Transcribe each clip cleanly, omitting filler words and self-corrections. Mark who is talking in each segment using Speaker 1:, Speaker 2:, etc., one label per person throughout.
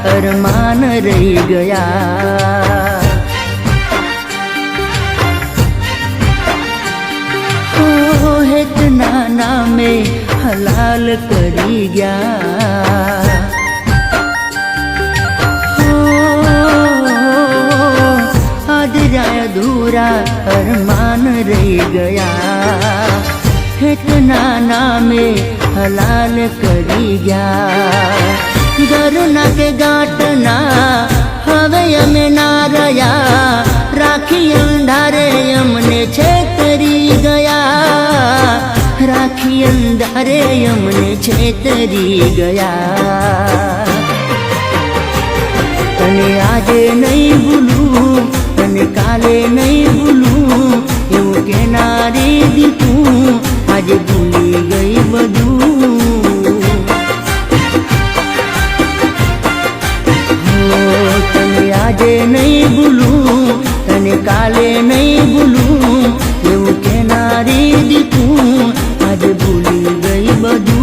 Speaker 1: अरमान रही गया। हो इतना नामे हलाल करी गया। अधूरा अरमान रही गया। इतना नामे हलाल करी गया। घरना के गांठना हवे अमे ना रया। राखी अंधारे अमने छेतरी गया। राखी अंधारे अमने छेतरी गया। तने आजे नहीं भूलूं तने काले नहीं भूलूं एवं केनारी दीकूं आज भूली गई बधू। तने आजे नहीं भूलूं तने काले नहीं भूलूं एवं केनारी दीकूं आज भूली गई बधू।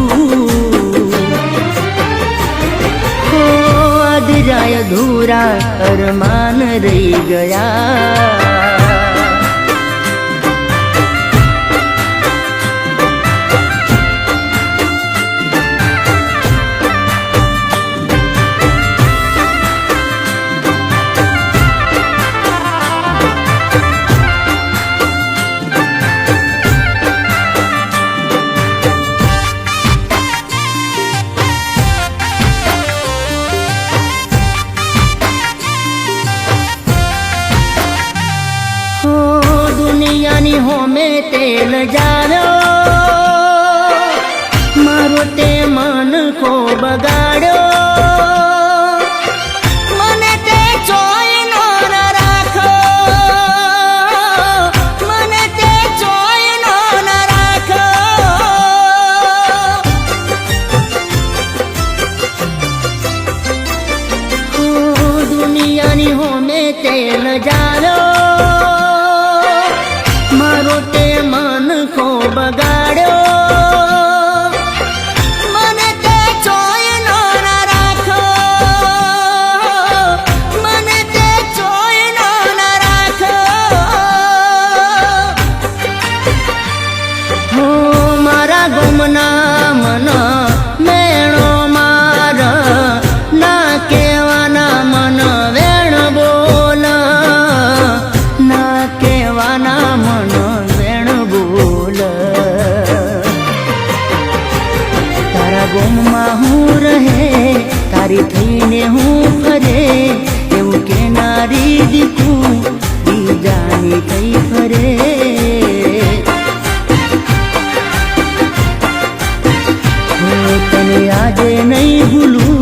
Speaker 1: जाय अधूरा अरमान रही गया। दुनियानी हो में तेल जानो मारो ते मन को बगाड़ो। मने ते चोय नो न राखो। मने ते चोय नो न राखो। दुनियानी हो में तेल जानो मारो ते मन को बगाड़ो। मने ते चोय नो न राखो। मने ते चोय नो न राखो। हो मारा गुमना मन मेणो मार ना केवाना मन वेण बोल। ना केवाना मन वेण बोल। तारा गुममा हूँ रहे तारी थईने हूँ फरे एवं केनारी दीकूं बीजानी थई फरे। तने आजे नहीं भूलूं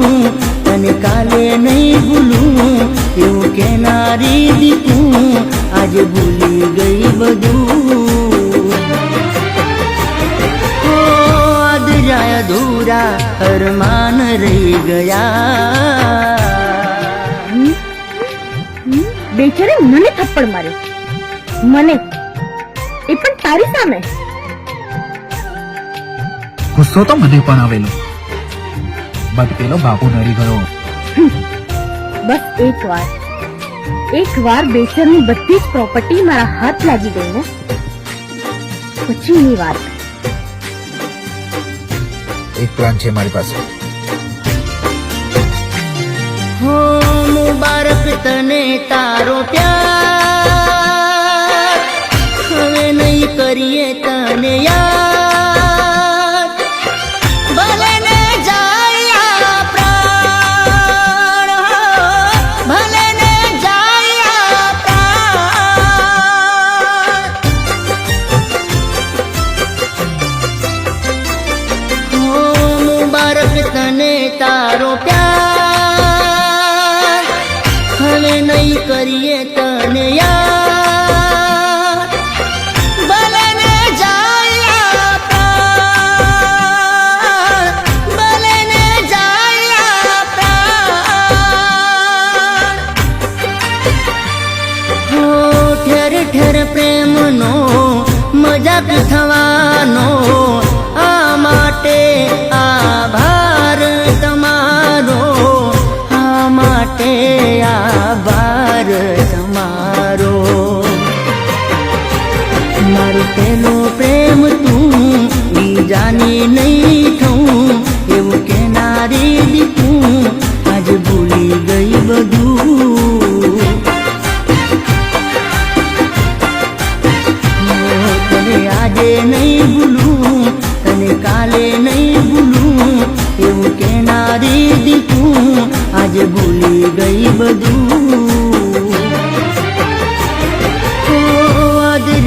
Speaker 1: तने काले नहीं भूलूं एवं केनारी दीकूं आज भूली गई बधू। जाय अधूरा अरमान रही गया।
Speaker 2: बेचारे મને થપ્પડ માર્યો મને એ પણ તારી સામે।
Speaker 3: ગુસ્સો તો મને પણ આવેલો બટ પેલો બાપુ ડરી ગયો।
Speaker 2: બસ એક વાર બેચરની બધી જ પ્રોપર્ટી મારા હાથ લાગી ગઈ ને પછીની વાત।
Speaker 3: એક પ્લાન છે મારી પાસે।
Speaker 1: हो मुबारक तने तारो प्यार हवे नहीं करिए तने याद। भले ने जाया प्राण भले ने जाया प्राण। हो मुबारक तने तारो प्यार हवे नहीं करिए तने याद। भले ने जाया प्राण भले ने जाया प्राण। हो ठेर ठेर प्रेम नो मजाक थवानो आ माटे आभार तमारो। आ ભૂલી ગઈ બધું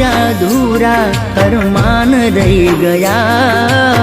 Speaker 1: અધૂરા અરમાન રહી ગયા